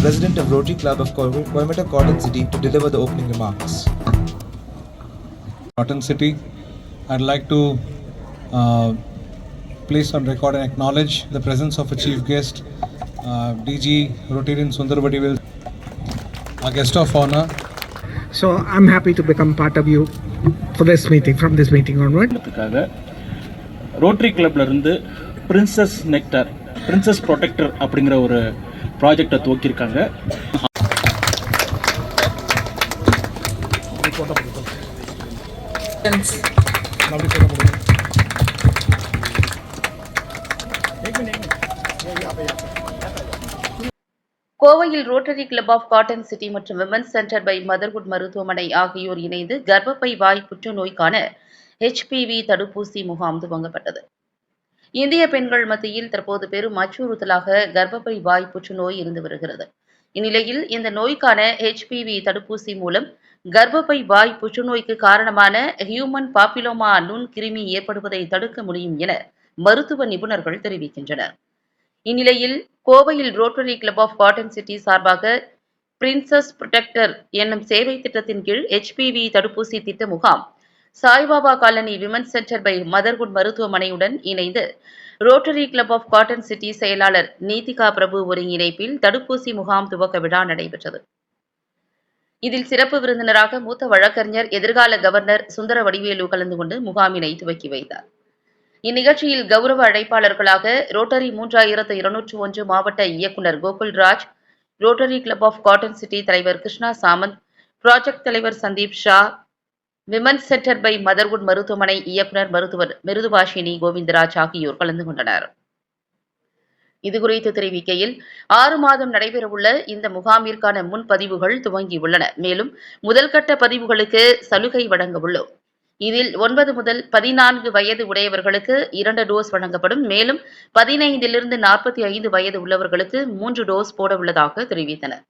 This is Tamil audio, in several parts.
President of Rotary Club of Coimbatore Cotton City, to deliver the opening remarks. Cotton City, I'd like to place on record and acknowledge the presence of a chief guest, DG Rotarian Sundar Vadivel, our guest of honor. So I'm happy to become part of you for this meeting, from this meeting onward. Rotary கிளப்ல இருந்து பிரின்சஸ் நெக்டர், பிரின்சஸ் ப்ரொடெக்டர் அப்படிங்கிற ஒரு ப்ராஜெக்டை துவக்கியிருக்காங்க. கோவையில் Rotary Club of Cotton City மற்றும் விமன்ஸ் சென்டர் பை மதர்ஹுட் மருத்துவமனை ஆகியோர் இணைந்து கர்ப்பப்பை வாய் புற்றுநோய்க்கான HPV தடுப்பூசி முகாம் துவங்கப்பட்டது. இந்திய பெண்கள் மத்தியில் தற்போது பெரும் அச்சுறுத்தலாக கர்ப்பப்பை வாய் புற்றுநோய் இருந்து வருகிறது. இந்நிலையில் இந்த நோய்க்கான HPV தடுப்பூசி மூலம் கர்ப்பப்பை வாய் புற்றுநோய்க்கு காரணமான ஹியூமன் பாப்பிலோமா நுண்கிருமி ஏற்படுவதை தடுக்க முடியும் என மருத்துவ நிபுணர்கள் தெரிவிக்கின்றனர். இந்நிலையில் கோவையில் Rotary Club of Cotton City சார்பாக பிரின்சஸ் ப்ரொடெக்டர் என்னும் சேவை திட்டத்தின் கீழ் HPV தடுப்பூசி திட்ட முகாம் Saibaba colony women's centre by Motherhood மருத்துவமனையுடன் இணைந்து Rotary Club of Cotton City செயலாளர் நீதிகா பிரபு ஒருங்கிணைப்பில் தடுப்பூசி முகாம் துவக்க விழா நடைபெற்றது. இதில் சிறப்பு விருந்தினராக மூத்த வழக்கறிஞர், எதிர்கால கவர்னர் சுந்தர வடிவேலு கலந்து கொண்டு முகாமினை துவக்கி வைத்தார். இந்நிகழ்ச்சியில் கௌரவ அழைப்பாளர்களாக ரோட்டரி 3201 மாவட்ட இயக்குநர் Gokulraj, Rotary Club of Cotton City தலைவர் கிருஷ்ணா சாமந்த், ப்ராஜெக்ட் தலைவர் Sandeep Shah, Women's centre by Motherhood மருத்துவமனை இயக்குநர் மருத்துவர் மிருதுபாஷினி கோவிந்தராஜ் ஆகியோர் கலந்து கொண்டனர். இதுகுறித்து தெரிவிக்கையில் 6 மாதம் நடைபெறவுள்ள இந்த முகாமிற்கான முன்பதிவுகள் துவங்கியுள்ளன. மேலும் முதல்கட்ட பதிவுகளுக்கு சலுகை வழங்க உள்ளோம். இதில் 9 முதல் 14 வயது உடையவர்களுக்கு 2 டோஸ் வழங்கப்படும். மேலும் 15 45 வயது உள்ளவர்களுக்கு 3 டோஸ் போட உள்ளதாக தெரிவித்தனர்.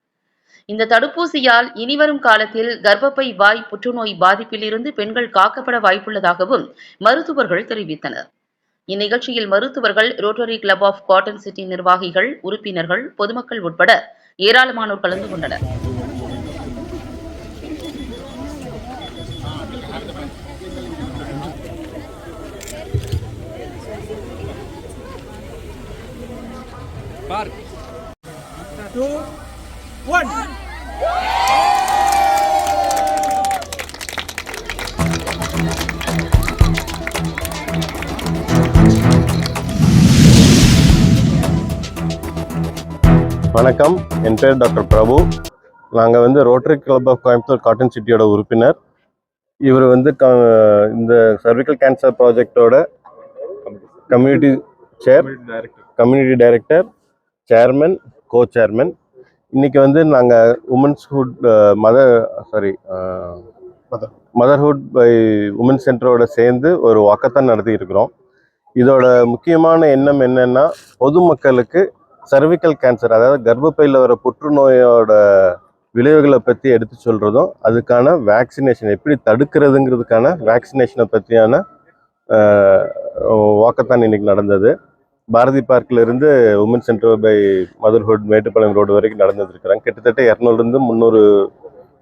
இந்த தடுப்பூசியால் இனிவரும் காலத்தில் கர்ப்பப்பை வாய் புற்றுநோய் பாதிப்பில் இருந்து பெண்கள் காக்கப்பட வாய்ப்புள்ளதாகவும் மருத்துவர்கள் தெரிவித்தனர். இந்நிகழ்ச்சியில் மருத்துவர்கள், Rotary Club of Cotton City நிர்வாகிகள், உறுப்பினர்கள், பொதுமக்கள் உட்பட ஏராளமானோர் கலந்து கொண்டனர். வணக்கம், என் பேர் டாக்டர் பிரபு. நாங்கள் Rotary Club of Coimbatore Cotton சிட்டியோட உறுப்பினர். இவர் இந்த சர்விக்கல் கேன்சர் ப்ராஜெக்டோட கம்யூனிட்டி டைரக்டர், சேர்மன், கோ-சேர்மன். இன்றைக்கி நாங்கள் உமன்ஸ்ஹுட் மதர்ஹுட் பை உமன்ஸ் சென்டரோட சேர்ந்து ஒரு வாக்கத்தான் நடத்தி இருக்கிறோம். இதோட முக்கியமான எண்ணம் என்னென்னா, பொதுமக்களுக்கு சர்விக்கல் கேன்சர், அதாவது கர்ப்பப்பையில் வர புற்றுநோயோட விளைவுகளை பற்றி எடுத்து சொல்கிறதும், அதுக்கான வேக்சினேஷன் எப்படி தடுக்கிறதுங்கிறதுக்கான வேக்சினேஷனை பற்றியான வாக்கத்தான் இன்றைக்கி நடந்தது. பாரதி பார்க்கிலிருந்து woman centre by Motherhood Mettupalayam road வரைக்கும் நடந்து வந்திருக்கிறாங்க. கிட்டத்தட்ட 200-300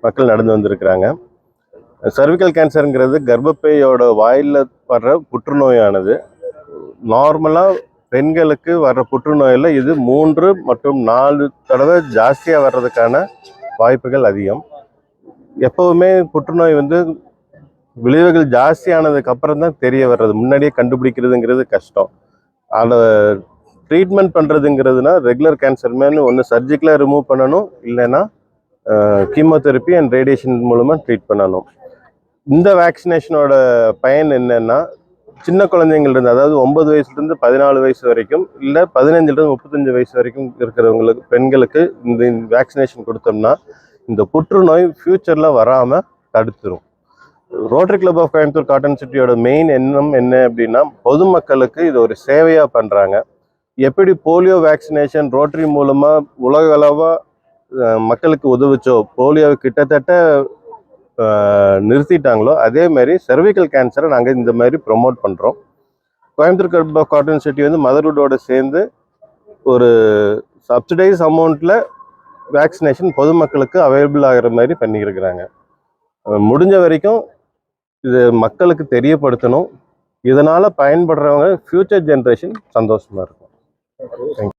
மக்கள் நடந்து வந்திருக்கிறாங்க. சர்விக்கல் கேன்சருங்கிறது கர்ப்பப்பையோட வாயில் வர்ற புற்றுநோயானது. நார்மலாக பெண்களுக்கு வர்ற புற்றுநோயில் இது 3 மற்றும் 4 தடவை ஜாஸ்தியாக வர்றதுக்கான வாய்ப்புகள் அதிகம். எப்போவுமே புற்றுநோய் விளைவுகள் ஜாஸ்தியானதுக்கு அப்புறம் தான் தெரிய வர்றது, முன்னாடியே கண்டுபிடிக்கிறதுங்கிறது கஷ்டம். அதை ட்ரீட்மெண்ட் பண்ணுறதுங்கிறதுனா ரெகுலர் கேன்சர் மேலே ஒன்று சர்ஜிக்கலாக ரிமூவ் பண்ணணும், இல்லைன்னா கீமோதெரப்பி அண்ட் ரேடியேஷன் மூலமாக ட்ரீட் பண்ணணும். இந்த வேக்சினேஷனோட பயன் என்னென்னா, சின்ன குழந்தைங்கள்லேருந்து, அதாவது 9 வயசுலேருந்து 14 வயசு வரைக்கும், இல்லை 15-35 வயசு வரைக்கும் இருக்கிறவங்களுக்கு, பெண்களுக்கு இந்த வேக்சினேஷன் கொடுத்தோம்னா இந்த புற்றுநோய் ஃப்யூச்சரில் வராமல் தடுத்துரும். Rotary Club of Coimbatore Cotton சிட்டியோட மெயின் எண்ணம் என்ன அப்படின்னா, பொதுமக்களுக்கு இது ஒரு சேவையாக பண்ணுறாங்க. எப்படி போலியோ வேக்சினேஷன் ரோட்டரி மூலமாக உலகளவாக மக்களுக்கு உதவுச்சோ, போலியோவை கிட்டத்தட்ட நிறுத்திட்டாங்களோ, அதே மாதிரி சர்விக்கல் கேன்சரை நாங்கள் இந்த மாதிரி ப்ரொமோட் பண்ணுறோம். Coimbatore Club of Cotton City மதர்ஹுட்டோட சேர்ந்து ஒரு சப்சிடைஸ் அமௌண்ட்டில் வேக்சினேஷன் பொதுமக்களுக்கு அவைலபிள் ஆகிற மாதிரி பண்ணியிருக்கிறாங்க. முடிஞ்ச வரைக்கும் இது மக்களுக்கு தெரியப்படுத்தணும். இதனால் பயன்படுறவங்க ஃப்யூச்சர் ஜென்ரேஷன் சந்தோஷமாக இருக்கும். தேங்க்யூ.